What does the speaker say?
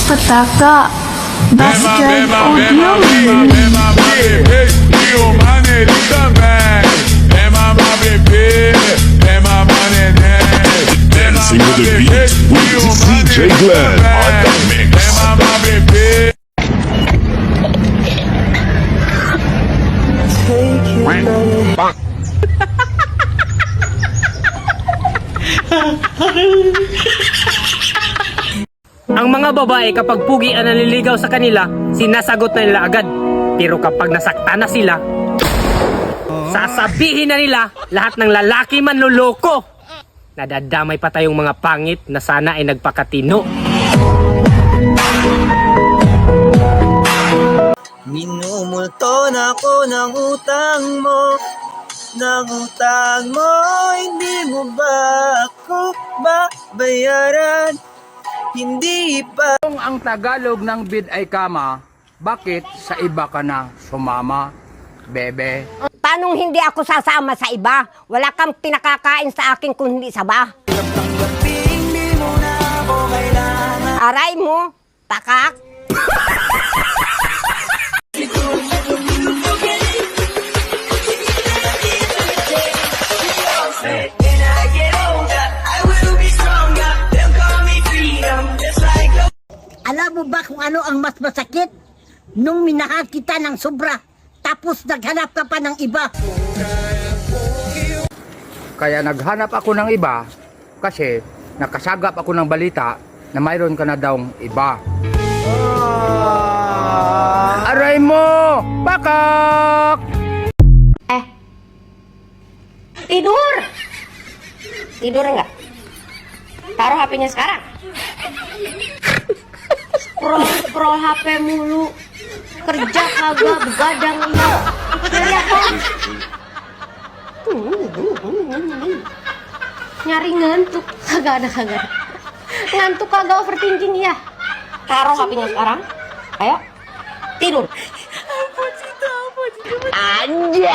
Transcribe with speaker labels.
Speaker 1: Pataka. Bastard Audio.
Speaker 2: E o maneirinho também. É mamá bebê, é mamá neném.
Speaker 3: Dancing with the beat with DJ Glenn on the mix.
Speaker 2: É mamá bebê.
Speaker 4: Ang mga babae kapag pugi ang naliligaw sa kanila, sinasagot na nila agad. Pero kapag nasakta na sila, sasabihin na nila lahat ng lalaki manloloko. Nadadamay pa tayong mga pangit na sana ay nagpakatino.
Speaker 5: Minumulto na ko ng utang mo, hindi mo ba ako babayaran? Hindi pa.
Speaker 6: Kung ang Tagalog ng bid ay kama, bakit sa iba ka na sumama, bebe?
Speaker 7: Paano hindi ako sasama sa iba? Wala kang pinakakain sa akin kung hindi saba. Aray mo, takak.
Speaker 8: Alam mo ba kung ano ang mas masakit? Nung minahal kita ng sobra, tapos naghanap ka pa ng iba.
Speaker 6: Kaya naghanap ako ng iba kasi nakasagap ako ng balita na mayroon ka na dawng iba. Aray mo! Pakak!
Speaker 7: Tidur! Tidur enggak? Taruh HP-nya sekarang. Scroll HP mulu. Kerja kagak, begadang iya. Lihat kan? Nyari ngantuk. Kagak ada. Ngantuk kagak overthinking ya. Taruh HP-nya sekarang. Ayo. Tidur. Anjay.